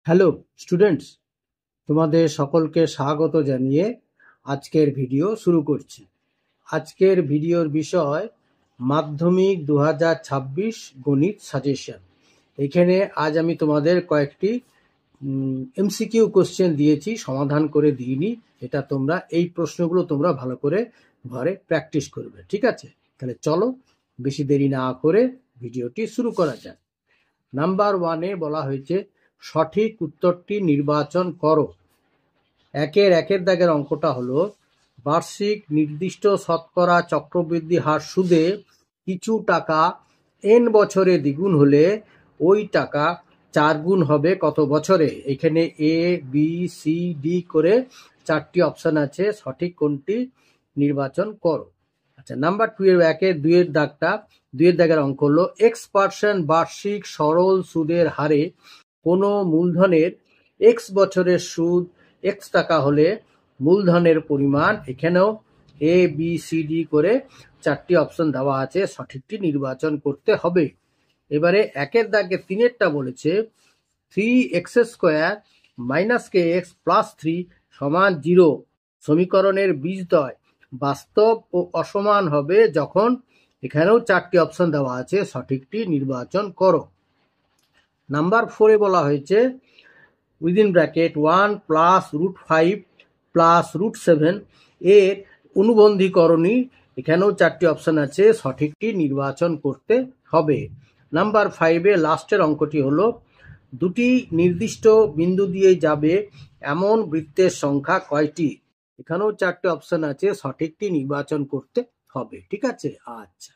Hello students, তোমাদের সকলকে স্বাগত জানিয়ে আজকের ভিডিও শুরু করছি। আজকের ভিডিওর বিষয় মাধ্যমিক 2026 গণিত সাজেশন। এখানে আজ আমি তোমাদের কয়েকটি এমসিকিউ কোশ্চেন দিয়েছি, সমাধান করে দিইনি। এটা তোমরা এই প্রশ্নগুলো তোমরা ভালো করে ঘরে প্র্যাকটিস করবে, ঠিক আছে? তাহলে চলো বেশি দেরি না করে ভিডিওটি শুরু করা যাক। নাম্বার 1-এ বলা হয়েছে সঠিক উত্তরটি নির্বাচন করো। একের দাগের অঙ্কটা হলো বার্ষিক নির্দিষ্ট শতকরা চক্রবৃদ্ধি হার সুদে কিছু টাকা n বছরে দ্বিগুণ হলে ওই টাকা 4 গুণ হবে কত বছরে? এখানে এ বি সি ডি করে 4টি অপশন আছে, সঠিক কোনটি নির্বাচন করো। আচ্ছা, নাম্বার 2-এর দুইয়ের দাগের অঙ্ক হলো x% বার্ষিক সরল সুদের হারে কোনো মূলধনের x বছরের সুদ x টাকা হলে মূলধনের পরিমাণ। এখানেও এ বি সি ডি করে 4টি অপশন দেওয়া আছে, সঠিকটি নির্বাচন করতে হবে। এবারে 1-এর দাগে 3-এরটা বলেছে 3x² - kx + 3 = 0 সমীকরণের বীজদ্বয় বাস্তব ও অসমান হবে যখন। এখানেও 4টি অপশন দেওয়া আছে, সঠিকটি নির্বাচন করো। নাম্বার 4-এ বলা হয়েছে (1 + √5 + √7 এর অনুবন্ধীকরণী। এখানেও 4টি অপশন আছে, সঠিকটি নির্বাচন করতে হবে। নাম্বার 5-এ লাস্টের অঙ্কটি হলো দুটি নির্দিষ্ট বিন্দু দিয়ে যাবে এমন বৃত্তের সংখ্যা কয়টি? এখানেও 4টে অপশন আছে, সঠিকটি নির্বাচন করতে হবে, ঠিক আছে? আচ্ছা,